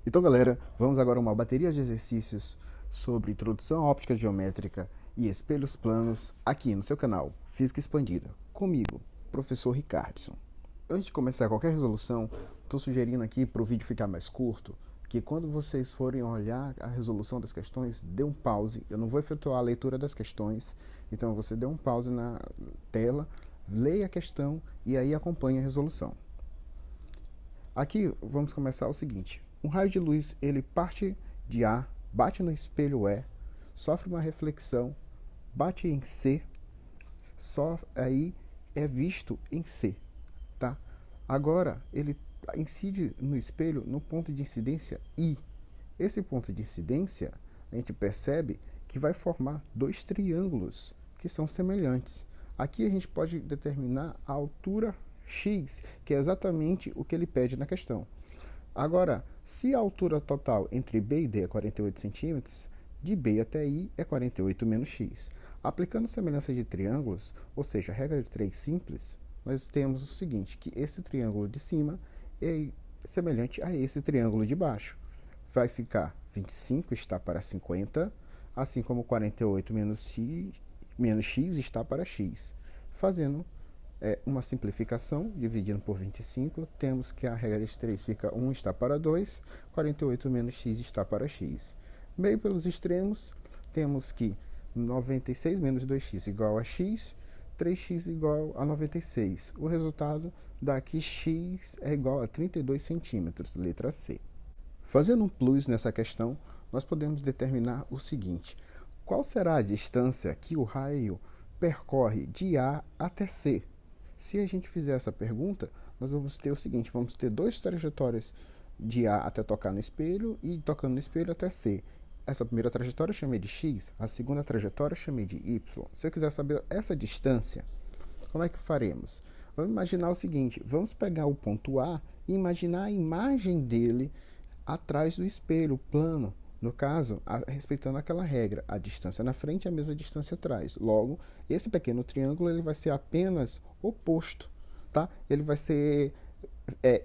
Então, galera, vamos agora a uma bateria de exercícios sobre introdução à óptica geométrica e espelhos planos aqui no seu canal Física Expandida, comigo, professor Ricardson. Antes de começar qualquer resolução, estou sugerindo aqui para o vídeo ficar mais curto, que quando vocês forem olhar a resolução das questões, dê um pause. Eu não vou efetuar a leitura das questões, então você dê um pause na tela, leia a questão e aí acompanhe a resolução. Aqui vamos começar o seguinte: um raio de luz ele parte de A, bate no espelho E, sofre uma reflexão, bate em C, só aí é visto em C, tá? Agora ele incide no espelho no ponto de incidência I. Esse ponto de incidência a gente percebe que vai formar dois triângulos que são semelhantes. Aqui a gente pode determinar a altura x, que é exatamente o que ele pede na questão. Agora, se a altura total entre B e D é 48 centímetros, de B até I é 48 menos x. Aplicando semelhança de triângulos, ou seja, a regra de 3 simples, nós temos o seguinte, que esse triângulo de cima é semelhante a esse triângulo de baixo. Vai ficar 25 está para 50, assim como 48 menos x está para x. Fazendo uma simplificação, dividindo por 25, temos que a regra de 3 fica 1 está para 2, 48 menos x está para x. Meio pelos extremos, temos que 96 menos 2x igual a x, 3x igual a 96. O resultado dá que x é igual a 32 centímetros, letra C. Fazendo um plus nessa questão, nós podemos determinar o seguinte: qual será a distância que o raio percorre de A até C? Se a gente fizer essa pergunta, nós vamos ter o seguinte: vamos ter duas trajetórias de A até tocar no espelho e tocando no espelho até C. Essa primeira trajetória eu chamei de x, a segunda trajetória eu chamei de y. Se eu quiser saber essa distância, como é que faremos? Vamos imaginar o seguinte: vamos pegar o ponto A e imaginar a imagem dele atrás do espelho plano. No caso, respeitando aquela regra, a distância na frente é a mesma distância atrás. Logo, esse pequeno triângulo ele vai ser apenas oposto, tá? Ele vai ser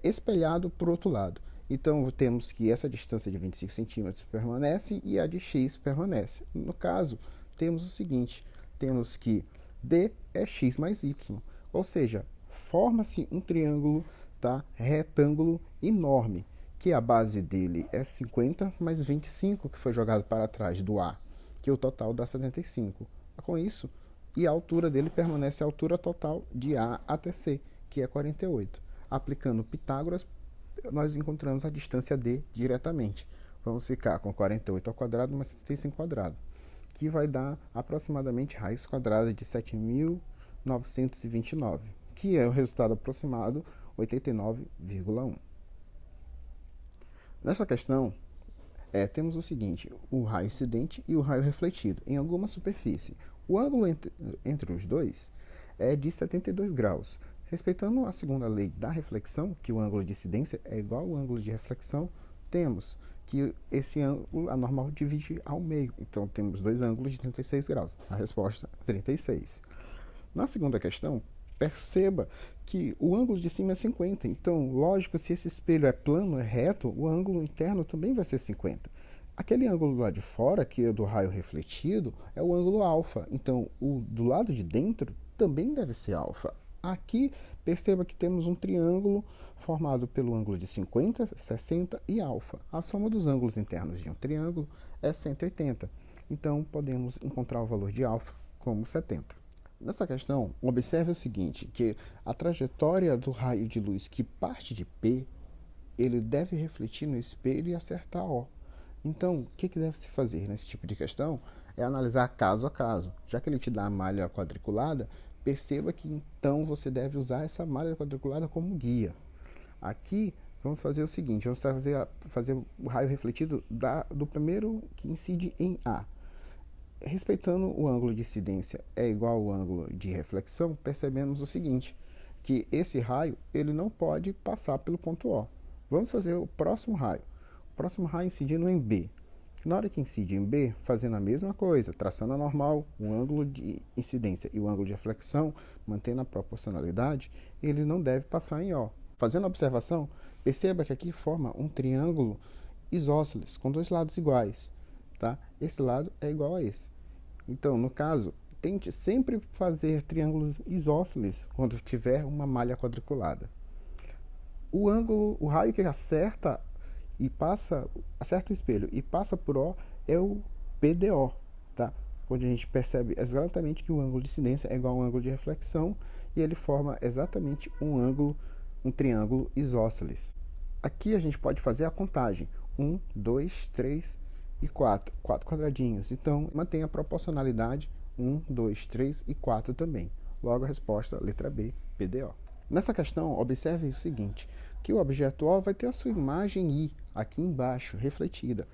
espelhado para o outro lado. Então, temos que essa distância de 25 centímetros permanece e a de x permanece. No caso, temos o seguinte: temos que D é x mais y, ou seja, forma-se um triângulo, tá? Retângulo enorme, que a base dele é 50 mais 25, que foi jogado para trás do A, que o total dá 75. Com isso, e a altura dele permanece a altura total de A até C, que é 48. Aplicando Pitágoras, nós encontramos a distância D diretamente. Vamos ficar com 48 ao quadrado mais 75 ao quadrado, que vai dar aproximadamente raiz quadrada de 7.929, que é o resultado aproximado 89,1. Nessa questão, temos o seguinte: o raio incidente e o raio refletido em alguma superfície. O ângulo entre os dois é de 72 graus. Respeitando a segunda lei da reflexão, que o ângulo de incidência é igual ao ângulo de reflexão, temos que esse ângulo anormal divide ao meio. Então, temos dois ângulos de 36 graus. A resposta é 36. Na segunda questão, perceba que o ângulo de cima é 50. Então, lógico, se esse espelho é plano, é reto, o ângulo interno também vai ser 50. Aquele ângulo lá de fora, que é do raio refletido, é o ângulo alfa. Então, o do lado de dentro também deve ser alfa. Aqui, perceba que temos um triângulo formado pelo ângulo de 50, 60 e alfa. A soma dos ângulos internos de um triângulo é 180. Então, podemos encontrar o valor de alfa como 70. Nessa questão, observe o seguinte, que a trajetória do raio de luz que parte de P, ele deve refletir no espelho e acertar O. Então, o que deve se fazer nesse tipo de questão? É analisar caso a caso. Já que ele te dá a malha quadriculada, perceba que então você deve usar essa malha quadriculada como guia. Aqui, vamos fazer o seguinte: vamos fazer o raio refletido do primeiro que incide em A. Respeitando o ângulo de incidência é igual ao ângulo de reflexão, percebemos o seguinte, que esse raio ele não pode passar pelo ponto O. Vamos fazer o próximo raio. O próximo raio incidindo em B. Na hora que incide em B, fazendo a mesma coisa, traçando a normal, o ângulo de incidência e o ângulo de reflexão, mantendo a proporcionalidade, ele não deve passar em O. Fazendo a observação, perceba que aqui forma um triângulo isósceles, com dois lados iguais, tá? Esse lado é igual a esse. Então, no caso, tente sempre fazer triângulos isósceles quando tiver uma malha quadriculada. O ângulo, o raio que acerta o espelho e passa por O é o PDO, tá? Onde a gente percebe exatamente que o ângulo de incidência é igual ao ângulo de reflexão e ele forma exatamente um triângulo isósceles. Aqui a gente pode fazer a contagem: 1, 2, 3 e 4, 4 quadradinhos. Então, mantém a proporcionalidade 1, 2, 3 e 4 também. Logo, a resposta, letra B, PDO. Nessa questão, observe o seguinte, que o objeto O vai ter a sua imagem I aqui embaixo, refletida.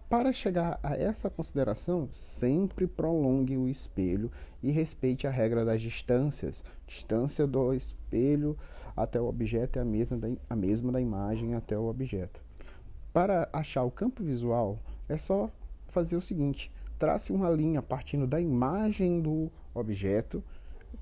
Para chegar a essa consideração, sempre prolongue o espelho e respeite a regra das distâncias. Distância do espelho até o objeto é a mesma da imagem até o objeto. Para achar o campo visual, é só fazer o seguinte: trace uma linha partindo da imagem do objeto,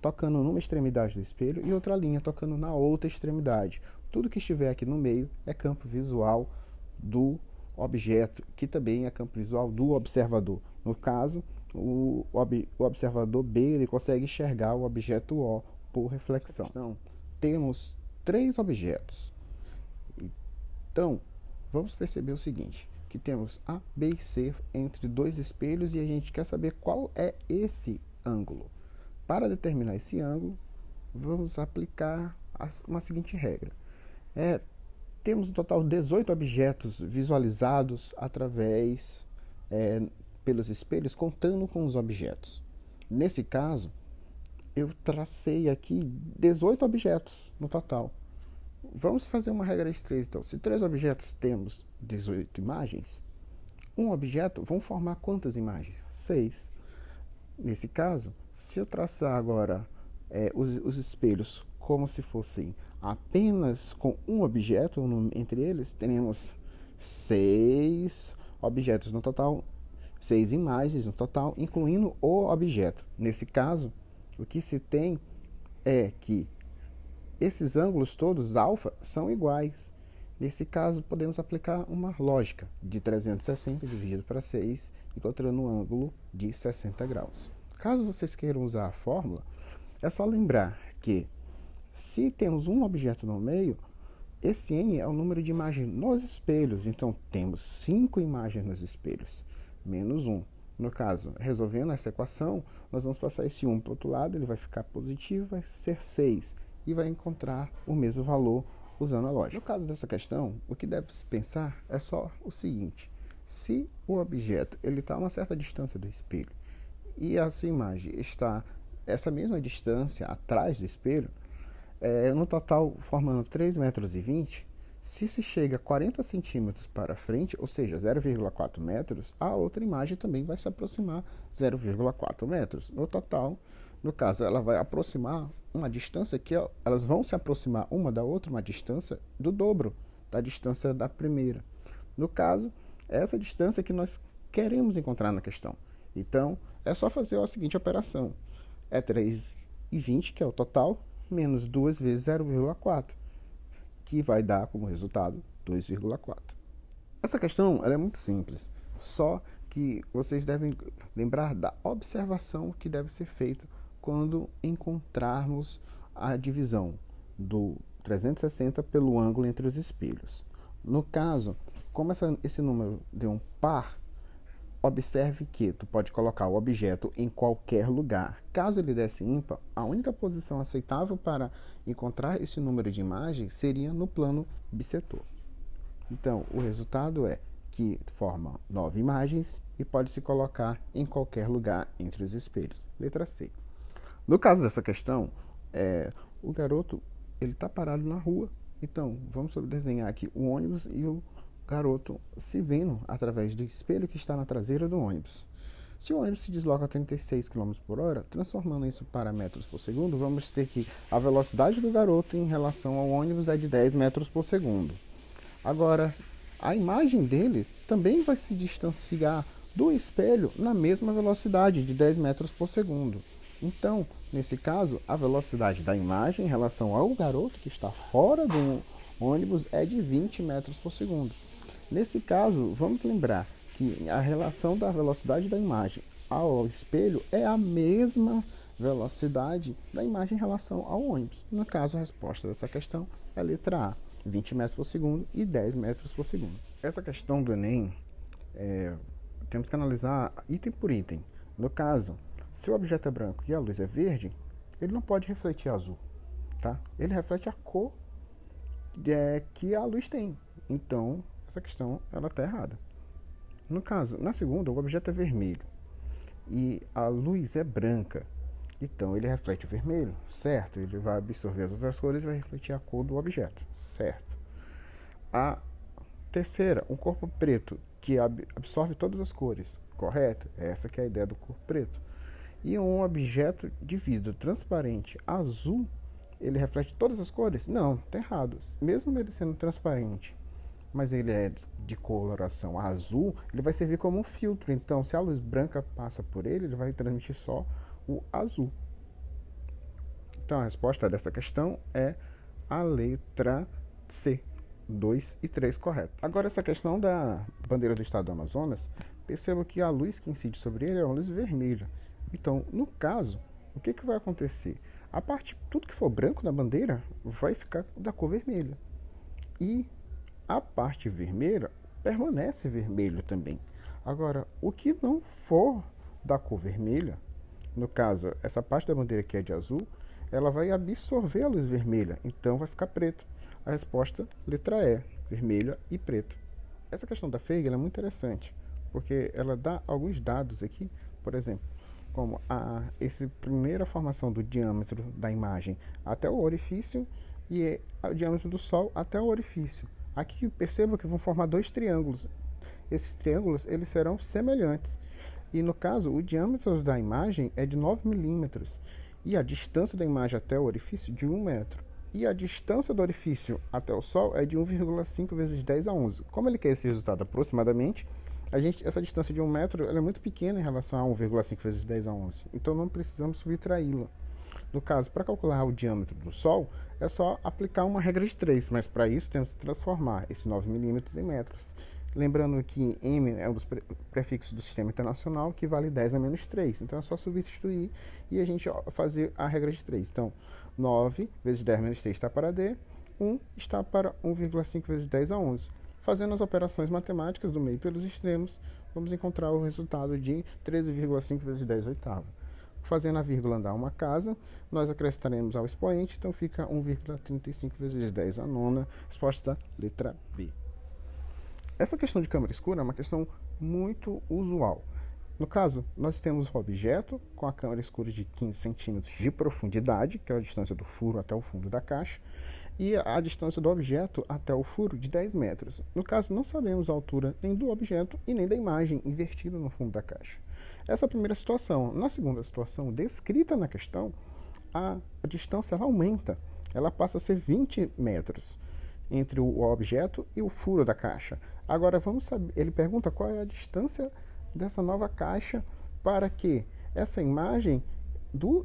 tocando numa extremidade do espelho, e outra linha tocando na outra extremidade. Tudo que estiver aqui no meio é campo visual do objeto, que também é campo visual do observador. No caso, o observador B ele consegue enxergar o objeto O por reflexão. Então, temos 3 objetos. Então, vamos perceber o seguinte, que temos A, B e C entre 2 espelhos e a gente quer saber qual é esse ângulo. Para determinar esse ângulo, vamos aplicar uma seguinte regra. Temos no total 18 objetos visualizados pelos espelhos, contando com os objetos. Nesse caso, eu tracei aqui 18 objetos no total. Vamos fazer uma regra de 3, então. Se 3 objetos temos 18 imagens, um objeto vão formar quantas imagens? 6. Nesse caso, se eu traçar agora os espelhos como se fossem apenas com um objeto entre eles, teremos 6 objetos no total, 6 imagens no total, incluindo o objeto. Nesse caso, o que se tem é que esses ângulos todos, alfa, são iguais. Nesse caso, podemos aplicar uma lógica de 360 dividido para 6, encontrando um ângulo de 60 graus. Caso vocês queiram usar a fórmula, é só lembrar que se temos um objeto no meio, esse N é o número de imagens nos espelhos. Então, temos 5 imagens nos espelhos, menos 1. No caso, resolvendo essa equação, nós vamos passar esse 1 para o outro lado, ele vai ficar positivo, vai ser 6, e vai encontrar o mesmo valor usando a lógica. No caso dessa questão, o que deve se pensar é só o seguinte: se o objeto está a uma certa distância do espelho e a sua imagem está essa mesma distância atrás do espelho, no total formando 3,20 metros, se chega a 40 centímetros para frente, ou seja, 0,4 metros, a outra imagem também vai se aproximar 0,4 metros. No total, no caso, ela vai aproximar uma distância que elas vão se aproximar uma da outra, uma distância do dobro da distância da primeira. No caso, é essa distância que nós queremos encontrar na questão. Então, é só fazer a seguinte operação. É 3,20, que é o total, menos 2 vezes 0,4, que vai dar como resultado 2,4. Essa questão ela é muito simples, só que vocês devem lembrar da observação que deve ser feita quando encontrarmos a divisão do 360 pelo ângulo entre os espelhos. No caso, como esse número deu um par, observe que tu pode colocar o objeto em qualquer lugar. Caso ele desse ímpar, a única posição aceitável para encontrar esse número de imagens seria no plano bissetor. Então, o resultado é que forma 9 imagens e pode se colocar em qualquer lugar entre os espelhos. Letra C. No caso dessa questão, o garoto está parado na rua. Então, vamos desenhar aqui o ônibus e o garoto se vendo através do espelho que está na traseira do ônibus. Se o ônibus se desloca a 36 km por hora, transformando isso para metros por segundo, vamos ter que a velocidade do garoto em relação ao ônibus é de 10 metros por segundo. Agora, a imagem dele também vai se distanciar do espelho na mesma velocidade de 10 metros por segundo. Então, nesse caso, a velocidade da imagem em relação ao garoto que está fora do ônibus é de 20 metros por segundo. Nesse caso, vamos lembrar que a relação da velocidade da imagem ao espelho é a mesma velocidade da imagem em relação ao ônibus. No caso, a resposta dessa questão é a letra A, 20 metros por segundo e 10 metros por segundo. Essa questão do Enem, temos que analisar item por item. No caso, se o objeto é branco e a luz é verde, ele não pode refletir azul, tá? Ele reflete a cor que a luz tem. Então, essa questão ela está errada. No caso, na segunda, o objeto é vermelho e a luz é branca. Então, ele reflete o vermelho, certo? Ele vai absorver as outras cores e vai refletir a cor do objeto, certo? A terceira, um corpo preto que absorve todas as cores, correto? Essa que é a ideia do corpo preto. E um objeto de vidro transparente azul, ele reflete todas as cores? Não, está errado. Mesmo ele sendo transparente, mas ele é de coloração azul, ele vai servir como um filtro. Então, se a luz branca passa por ele, ele vai transmitir só o azul. Então, a resposta dessa questão é a letra C, 2 e 3, correto. Agora, essa questão da bandeira do estado do Amazonas, perceba que a luz que incide sobre ele é uma luz vermelha. Então, no caso, o que vai acontecer? Tudo que for branco na bandeira vai ficar da cor vermelha. E a parte vermelha permanece vermelho também. Agora, o que não for da cor vermelha, no caso, essa parte da bandeira que é de azul, ela vai absorver a luz vermelha, então vai ficar preto. A resposta, letra E, vermelha e preto. Essa questão da Feig é muito interessante, porque ela dá alguns dados aqui, por exemplo, como essa primeira formação do diâmetro da imagem até o orifício e o diâmetro do Sol até o orifício. Aqui perceba que vão formar dois triângulos. Esses triângulos eles serão semelhantes. E no caso, o diâmetro da imagem é de 9 milímetros e a distância da imagem até o orifício de 1 metro. E a distância do orifício até o Sol é de 1,5 vezes 10 a 11. Como ele quer esse resultado aproximadamente, essa distância de 1 metro ela é muito pequena em relação a 1,5 vezes 10 a 11. Então não precisamos subtraí-la. No caso, para calcular o diâmetro do Sol, é só aplicar uma regra de 3, mas para isso temos que transformar esse 9 milímetros em metros. Lembrando que M é um dos prefixos do Sistema Internacional, que vale 10 a menos 3. Então é só substituir e a gente fazer a regra de 3. Então, 9 vezes 10 menos 3 está para D, 1 está para 1,5 vezes 10 a 11. Fazendo as operações matemáticas do meio pelos extremos, vamos encontrar o resultado de 13,5 vezes 10 oitava. Fazendo a vírgula andar uma casa, nós acrescentaremos ao expoente, então fica 1,35 vezes 10 a nona, resposta letra B. Essa questão de câmara escura é uma questão muito usual. No caso, nós temos o objeto com a câmara escura de 15 centímetros de profundidade, que é a distância do furo até o fundo da caixa, e a distância do objeto até o furo de 10 metros. No caso, não sabemos a altura nem do objeto e nem da imagem invertida no fundo da caixa. Essa é a primeira situação. Na segunda situação, descrita na questão, a distância ela aumenta. Ela passa a ser 20 metros entre o objeto e o furo da caixa. Agora, vamos saber, ele pergunta qual é a distância dessa nova caixa para que essa imagem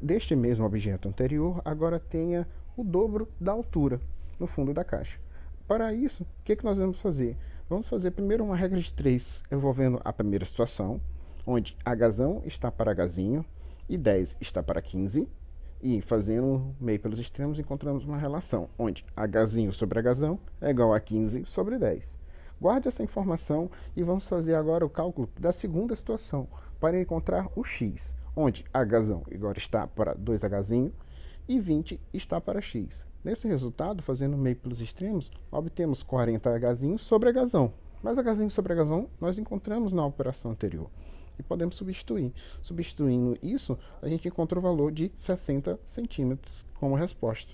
deste mesmo objeto anterior agora tenha o dobro da altura no fundo da caixa. Para isso, o que nós vamos fazer? Vamos fazer primeiro uma regra de 3 envolvendo a primeira situação, onde Hzão está para Hzinho e 10 está para 15, e fazendo meio pelos extremos encontramos uma relação, onde Hzinho sobre Hzão é igual a 15 sobre 10. Guarde essa informação e vamos fazer agora o cálculo da segunda situação, para encontrar o x, onde Hzão agora está para 2Hzinho e 20 está para x. Nesse resultado, fazendo meio pelos extremos, obtemos 40Hzinho sobre Hzão. Mas Hzinho sobre Hzão nós encontramos na operação anterior. E podemos substituir. Substituindo isso, a gente encontra o valor de 60 centímetros como resposta.